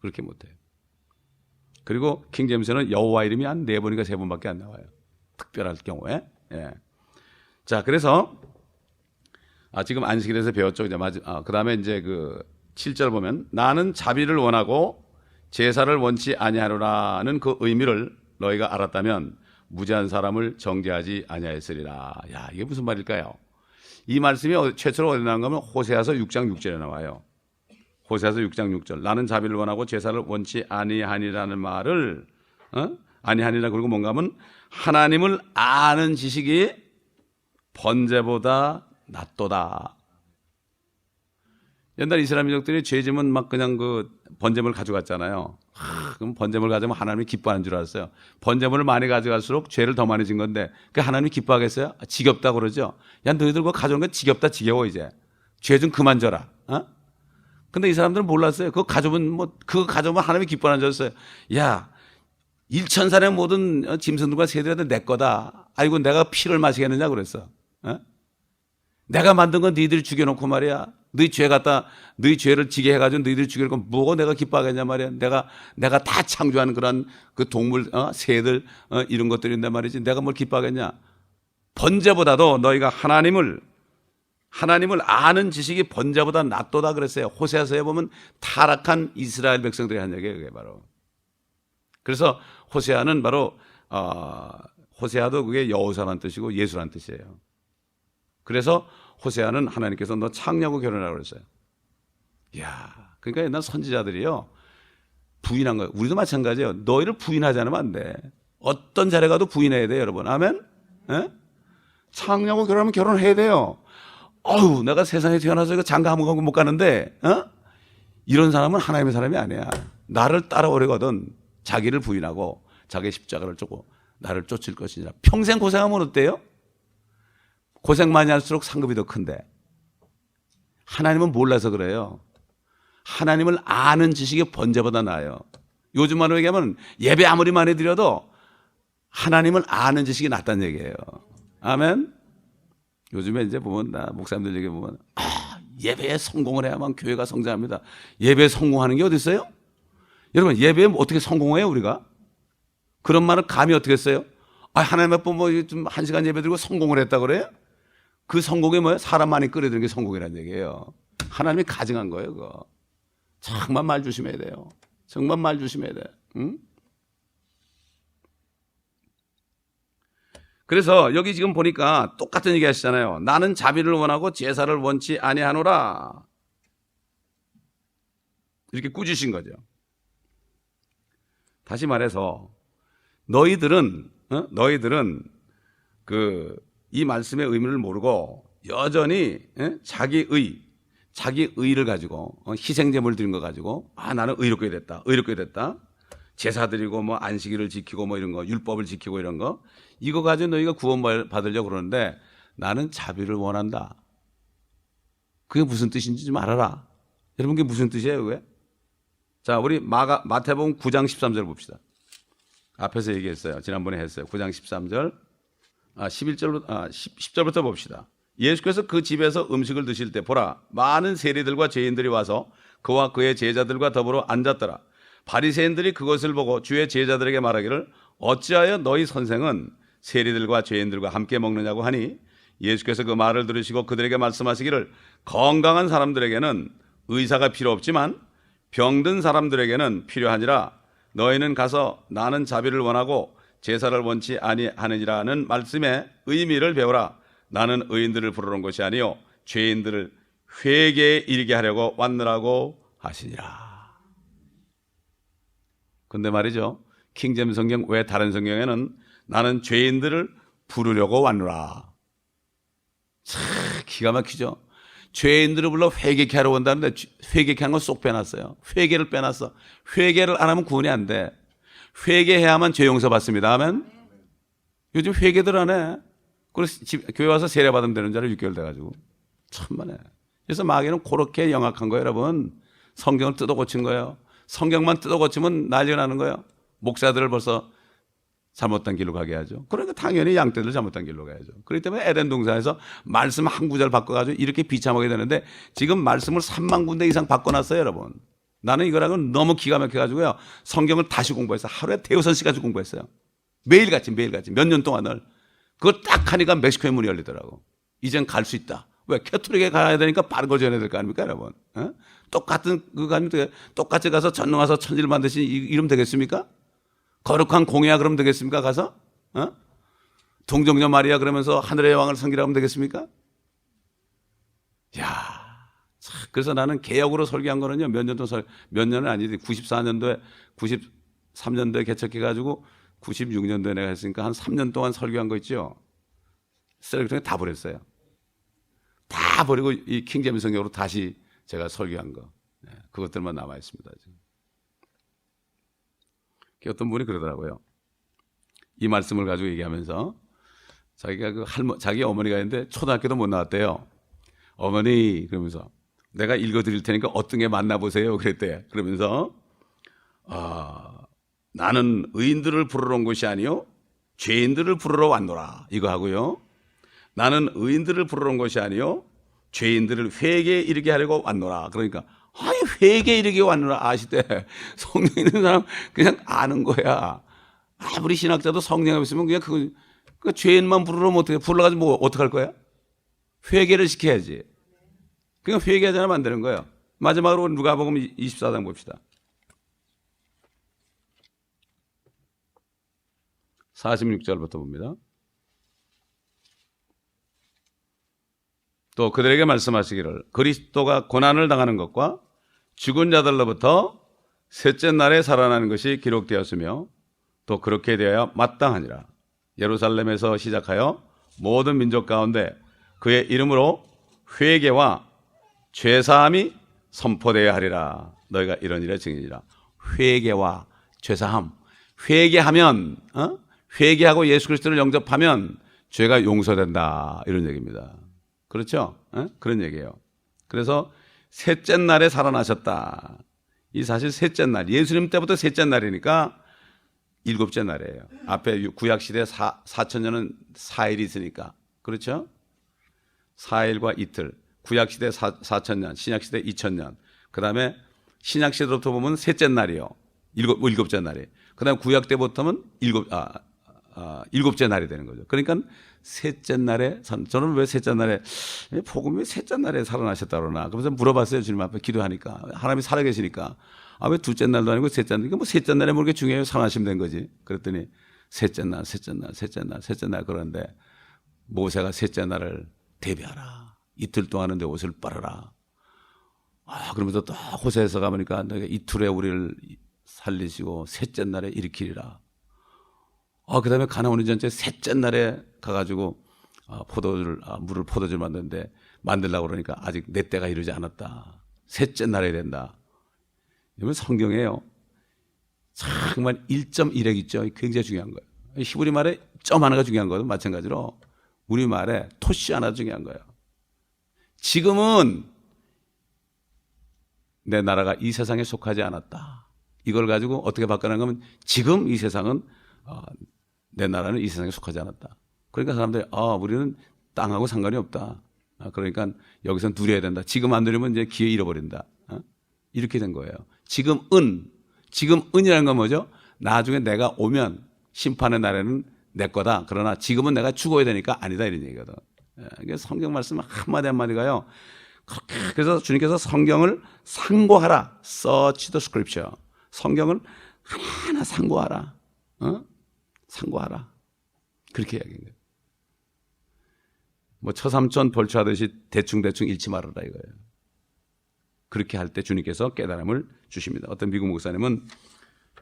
[SPEAKER 1] 그렇게 못해요. 그리고 킹제임스는 여호와 이름이 한 4번인가 3번밖에 안 나와요. 특별할 경우에. 예. 자, 그래서 지금 안식일에서 배웠죠. 이제 그 다음에 이제 그 7절 보면 나는 자비를 원하고 제사를 원치 아니하노라는 그 의미를 너희가 알았다면 무죄한 사람을 정죄하지 아니하였으리라. 야, 이게 무슨 말일까요? 이 말씀이 최초로 어디 나온 거면 호세아서 6장 6절에 나와요. 호세아서 6장 6절. 나는 자비를 원하고 제사를 원치 아니하니라는 말을 아니하니라 그리고 뭔가 하면 하나님을 아는 지식이 번제보다 낫도다. 옛날 이스라엘 민족들이 죄짐은 막 그냥 그 번제물 가져갔잖아요. 그럼 번제물 가져가면 하나님이 기뻐하는 줄 알았어요. 번제물을 많이 가져갈수록 죄를 더 많이 진 건데 그 하나님이 기뻐하겠어요? 지겹다고 그러죠. 야 너희들 그거 가져온 건 지겹다 지겨워 이제. 죄 좀 그만 져라. 근데 이 사람들은 몰랐어요. 그거 가져오면 하나님이 기뻐하는 줄 알았어요. 야 1,000살의 모든 짐승들과 새들한테 내 거다. 아이고 내가 피를 마시겠느냐 그랬어. 내가 만든 건 너희들이 죽여놓고 말이야. 너희 죄를 지게 해가지고 너희들이 죽여놓고 뭐가 내가 기뻐하겠냐 말이야. 내가 다 창조하는 그런 그 동물, 새들, 이런 것들인데 말이지. 내가 뭘 기뻐하겠냐. 번제보다도 너희가 하나님을 아는 지식이 번제보다 낫도다 그랬어요. 호세아서에 보면 타락한 이스라엘 백성들이 한 얘기예요. 그게 바로. 그래서 호세아는 바로, 호세아도 그게 여호사라는 뜻이고 예수라는 뜻이에요. 그래서 호세아는 하나님께서 너 창녀하고 결혼하라고 그랬어요. 이야, 그러니까 옛날 선지자들이요 부인한 거예요. 우리도 마찬가지예요. 너희를 부인하지 않으면 안 돼. 어떤 자리에 가도 부인해야 돼요, 여러분. 아멘? 창녀하고 결혼하면 결혼해야 돼요. 어휴, 내가 세상에 태어나서 이거 장가 한 번 못 가는데, 이런 사람은 하나님의 사람이 아니야. 나를 따라오려거든 자기를 부인하고 자기 십자가를 쫓고 나를 쫓을 것이냐. 평생 고생하면 어때요? 고생 많이 할수록 상급이 더 큰데 하나님은 몰라서 그래요. 하나님을 아는 지식이 번제보다 나아요. 요즘 말로 얘기하면 예배 아무리 많이 드려도 하나님을 아는 지식이 낫다는 얘기예요. 아멘. 요즘에 이제 보면 나 목사님들 얘기 보면 예배에 성공을 해야만 교회가 성장합니다. 예배에 성공하는 게 어디 있어요? 여러분 예배에 어떻게 성공해요 우리가? 그런 말을 감히 어떻게 했어요? 하나님 앞에 뭐좀 1시간 예배 드리고 성공을 했다 그래요? 그 성공이 뭐예요? 사람 많이 끌어들이는 게 성공이라는 얘기예요. 하나님이 가증한 거예요 그거. 정말 말 조심해야 돼요. 정말 말 조심해야 돼. 응? 그래서 여기 지금 보니까 똑같은 얘기 하시잖아요. 나는 자비를 원하고 제사를 원치 아니하노라. 이렇게 꾸짖으신 거죠. 다시 말해서 너희들은 이 말씀의 의미를 모르고 여전히 자기 의를 가지고 희생제물 드린 거 가지고 나는 의롭게 됐다. 제사 드리고 뭐 안식일을 지키고 뭐 이런 거 율법을 지키고 이런 거 이거 가지고 너희가 구원받으려고 그러는데 나는 자비를 원한다. 그게 무슨 뜻인지 좀 알아라. 여러분 그게 무슨 뜻이에요 그게? 자 우리 마태복음 9장 13절 봅시다. 앞에서 얘기했어요. 지난번에 했어요. 9장 13절 10절부터 봅시다. 예수께서 그 집에서 음식을 드실 때 보라 많은 세리들과 죄인들이 와서 그와 그의 제자들과 더불어 앉았더라. 바리새인들이 그것을 보고 주의 제자들에게 말하기를 어찌하여 너희 선생은 세리들과 죄인들과 함께 먹느냐고 하니 예수께서 그 말을 들으시고 그들에게 말씀하시기를 건강한 사람들에게는 의사가 필요 없지만 병든 사람들에게는 필요하니라. 너희는 가서 나는 자비를 원하고 제사를 원치 아니하느니라는 말씀의 의미를 배우라. 나는 의인들을 부르는 것이 아니요 죄인들을 회개에 이르게 하려고 왔느라고 하시니라. 근데 말이죠. 킹제임스 성경 외 다른 성경에는 나는 죄인들을 부르려고 왔노라. 참 기가 막히죠. 죄인들을 불러 회개케 하러 온다는데 회개케 하는 건 쏙 빼놨어요. 회개를 빼놨어. 회개를 안 하면 구원이 안 돼. 회개해야만 죄 용서 받습니다. 아멘. 요즘 회개들 안 해. 그래서 교회 와서 세례 받으면 되는 줄 알아 6개월 돼가지고. 참만해. 그래서 마귀는 그렇게 영악한 거예요 여러분. 성경을 뜯어 고친 거예요. 성경만 뜯어 고치면 난리가 나는 거예요. 목사들을 벌써 잘못된 길로 가게 하죠. 그러니까 당연히 양떼들 잘못된 길로 가야죠. 그렇기 때문에 에덴 동산에서 말씀 한 구절 바꿔가지고 이렇게 비참하게 되는데 지금 말씀을 3만 군데 이상 바꿔놨어요 여러분. 나는 이거랑은 너무 기가 막혀가지고요. 성경을 다시 공부했어요. 하루에 대여섯 시까지 공부했어요. 매일같이 몇 년 동안을. 그걸 딱 하니까 멕시코의 문이 열리더라고. 이젠 갈 수 있다. 왜? 캐톨릭에 가야 되니까 빠른 거 전해야 될 거 아닙니까 여러분? 똑같은 그거 아닙니까? 똑같이 가서 전능 와서 천지를 만드신 이름 되겠습니까? 거룩한 공예야 그러면 되겠습니까? 가서? 동정녀 마리아 그러면서 하늘의 왕을 섬기라 하면 되겠습니까? 야, 그래서 나는 개혁으로 설교한 거는요 몇 년은 아니지 94년도에 93년도에 개척해가지고 96년도에 내가 했으니까 한 3년 동안 설교한 거 있죠. 쓰레기통에 다 버렸어요. 다 버리고 이 킹제임스 성경으로 다시 제가 설교한 거 그것들만 남아 있습니다. 지금. 어떤 분이 그러더라고요. 이 말씀을 가지고 얘기하면서 자기가 자기 어머니가 있는데 초등학교도 못 나왔대요. 어머니 그러면서 내가 읽어드릴 테니까 어떤 게 맞나 보세요. 그랬대. 그러면서 나는 의인들을 부르러 온 것이 아니요 죄인들을 부르러 왔노라. 이거 하고요. 나는 의인들을 부르러 온 것이 아니요 죄인들을 회개에 이르게 하려고 왔노라. 그러니까 아니 회개에 이르게 왔노라 아시대. 성령 있는 사람 그냥 아는 거야. 아무리 신학자도 성령 없으면 그냥 그 죄인만 부르러 오면 어떻게 불러가지고 뭐 어떡할 거야? 회개를 시켜야지. 그냥 회개하지 않으면 안 되는 거예요. 마지막으로 누가복음 24장 봅시다. 46절부터 봅니다. 또 그들에게 말씀하시기를 그리스도가 고난을 당하는 것과 죽은 자들로부터 셋째 날에 살아나는 것이 기록되었으며 또 그렇게 되어야 마땅하니라. 예루살렘에서 시작하여 모든 민족 가운데 그의 이름으로 회개와 죄사함이 선포되어야 하리라. 너희가 이런 일의 증인이라. 회개와 죄사함. 회개하면 회개하고 예수 그리스도를 영접하면 죄가 용서된다. 이런 얘기입니다. 그렇죠? 그런 얘기예요. 그래서 셋째 날에 살아나셨다. 이 사실 셋째 날, 예수님 때부터 셋째 날이니까 일곱째 날이에요. 앞에 구약시대 4,000년은 4일이 있으니까. 그렇죠? 4일과 이틀. 구약시대 4,000년, 신약시대 2,000년. 그 다음에 신약시대부터 보면 셋째 날이요. 일곱째 날이. 그 다음에 구약 때부터는 일곱째 날이 되는 거죠. 그러니까 셋째 날에, 저는 왜 셋째 날에, 복음이 왜 셋째 날에 살아나셨다 그러나. 그러면서 물어봤어요. 주님 앞에 기도하니까. 하나님이 살아계시니까. 아, 왜 둘째 날도 아니고 셋째 날. 뭐 셋째 날에 모르게 중요해요. 살아나시면 된 거지. 그랬더니 셋째 날. 그러는데 모세가 셋째 날을 대비하라. 이틀 동안은 내 옷을 빨아라. 아, 그러면서 또 호세에서 가보니까 내가 이틀에 우리를 살리시고 셋째 날에 일으키리라. 그 다음에 가나안 전체 셋째 날에 가가지고 물을 포도주를 만들려고 그러니까 아직 내 때가 이르지 않았다. 셋째 날에 된다. 이건 성경이에요. 정말 1.1핵 있죠. 굉장히 중요한 거예요. 히브리 말에 점 하나가 중요한 거도 마찬가지로 우리 말에 토시 하나 중요한 거예요. 지금은 내 나라가 이 세상에 속하지 않았다. 이걸 가지고 어떻게 바꿔나는 거면 지금 이 세상은 내 나라는 이 세상에 속하지 않았다. 그러니까 사람들이 우리는 땅하고 상관이 없다. 그러니까 여기서 누려야 된다. 지금 안 누리면 이제 기회 잃어버린다. 이렇게 된 거예요. 지금은이라는 건 뭐죠? 나중에 내가 오면 심판의 날에는 내 거다. 그러나 지금은 내가 죽어야 되니까 아니다 이런 얘기거든. 이게 성경 말씀 한마디 한마디가요. 그래서 주님께서 성경을 상고하라. Search the scripture. 성경을 하나하나 상고하라. 상고하라. 그렇게 이야기한 거예요. 뭐 처삼촌 벌초하듯이 대충 읽지 말아라 이거예요. 그렇게 할 때 주님께서 깨달음을 주십니다. 어떤 미국 목사님은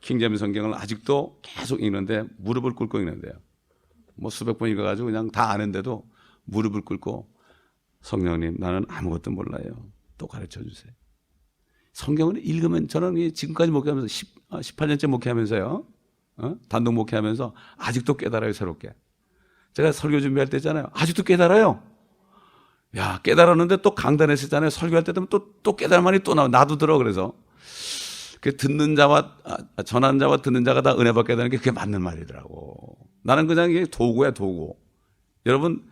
[SPEAKER 1] 킹제임스 성경을 아직도 계속 읽는데 무릎을 꿇고 읽는데요. 뭐 수백 번 읽어가지고 그냥 다 아는데도 무릎을 꿇고 성령님 나는 아무것도 몰라요. 또 가르쳐 주세요. 성경을 읽으면 저는 지금까지 목회하면서 18년째 목회하면서요. 단독 목회하면서 아직도 깨달아요. 새롭게. 제가 설교 준비할 때 있잖아요. 아직도 깨달아요. 야, 깨달았는데 또 강단에 있었잖아요. 설교할 때 되면 또 깨달을 말이 또 나와. 나도 들어. 그래서 듣는 자와 전하는 자와 듣는 자가 다 은혜 받게 되는 게 그게 맞는 말이더라고. 나는 그냥 이게 도구야, 도구. 여러분,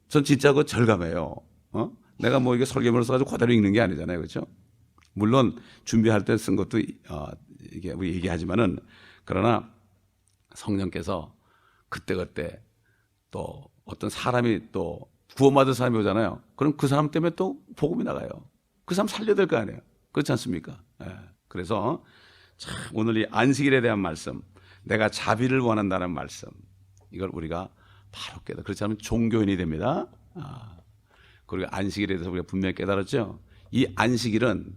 [SPEAKER 1] 전 진짜 그거 절감해요. 내가 뭐 이게 설교문을 써가지고 그대로 읽는 게 아니잖아요. 그렇죠? 물론 준비할 때 쓴 것도 이게 우리 얘기하지만은 그러나 성령께서 그때 또 어떤 사람이 또 구원받은 사람이 오잖아요. 그럼 그 사람 때문에 또 복음이 나가요. 그 사람 살려야 될 거 아니에요. 그렇지 않습니까? 그래서 참 오늘 이 안식일에 대한 말씀, 내가 자비를 원한다는 말씀, 이걸 우리가 바로 깨달아. 그렇지 않으면 종교인이 됩니다. 그리고 안식일에 대해서 우리가 분명히 깨달았죠. 이 안식일은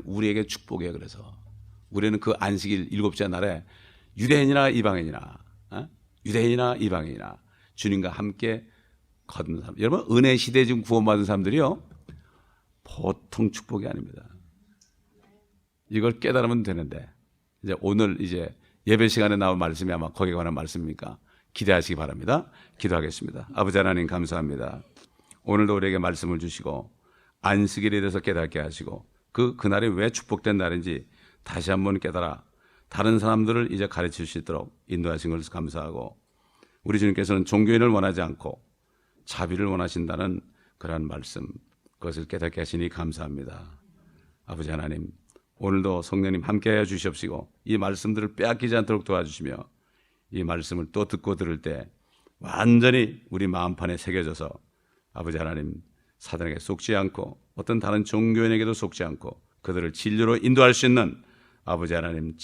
[SPEAKER 1] 우리에게 축복이에요. 그래서 우리는 그 안식일 일곱째 날에 유대인이나 이방인이나 주님과 함께 거듭난 사람. 여러분 은혜 시대에 지금 구원받은 사람들이요 보통 축복이 아닙니다. 이걸 깨달으면 되는데 이제 오늘 이제 예배 시간에 나온 말씀이 아마 거기에 관한 말씀이니까 기대하시기 바랍니다. 기도하겠습니다. 아버지 하나님 감사합니다. 오늘도 우리에게 말씀을 주시고 안식일에 대해서 깨닫게 하시고 그날이 왜 축복된 날인지 다시 한번 깨달아 다른 사람들을 이제 가르칠 수 있도록 인도하신 것을 감사하고 우리 주님께서는 종교인을 원하지 않고 자비를 원하신다는 그러한 말씀 그것을 깨닫게 하시니 감사합니다. 아버지 하나님 오늘도 성령님 함께하여 주시옵시고 이 말씀들을 빼앗기지 않도록 도와주시며 이 말씀을 또 듣고 들을 때 완전히 우리 마음판에 새겨져서 아버지 하나님 사단에게 속지 않고 어떤 다른 종교인에게도 속지 않고 그들을 진리로 인도할 수 있는 아버지 하나님